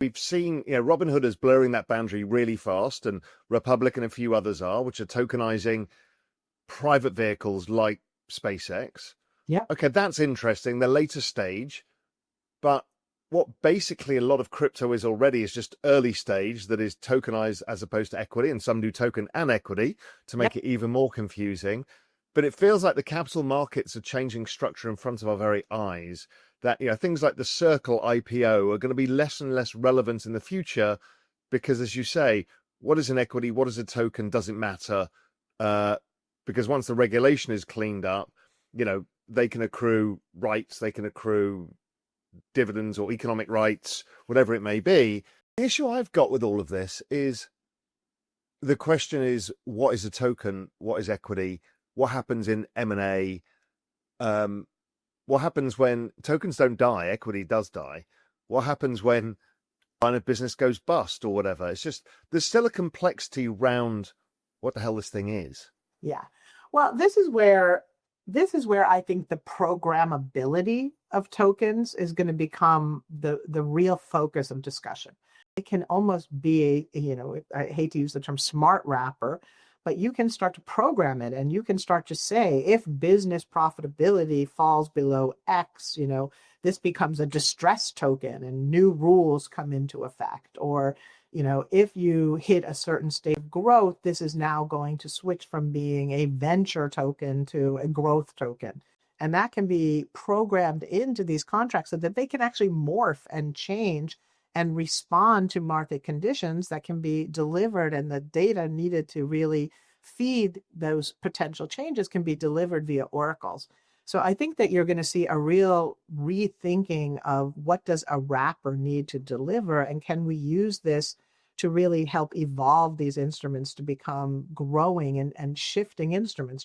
We've seen, Robinhood is blurring that boundary really fast, and Republic and a few others are, which are tokenizing private vehicles like SpaceX. Yeah. Okay, that's interesting. The later stage, but what basically a lot of crypto is already is just early stage that is tokenized as opposed to equity, and some do token and equity to make it even more confusing. But it feels like the capital markets are changing structure in front of our very eyes. That things like the Circle IPO are going to be less and less relevant in the future because, as you say, what is an equity, what is a token doesn't matter, because once the regulation is cleaned up, they can accrue rights, they can accrue dividends or economic rights, whatever it may be. The issue I've got with all of this is the question is, what is a token? What is equity? What happens in M&A? What happens when tokens don't die? Equity does die. What happens when line of business goes bust or whatever? It's just, there's still a complexity around what the hell this thing is. Yeah. Well, this is where I think the programmability of tokens is going to become the real focus of discussion. It can almost be I hate to use the term smart wrapper, but you can start to program it, and you can start to say, if business profitability falls below X, this becomes a distress token and new rules come into effect. Or, if you hit a certain state of growth, this is now going to switch from being a venture token to a growth token. And that can be programmed into these contracts so that they can actually morph and change and respond to market conditions that can be delivered, and the data needed to really feed those potential changes can be delivered via oracles. So I think that you're going to see a real rethinking of what does a wrapper need to deliver, and can we use this to really help evolve these instruments to become growing and shifting instruments.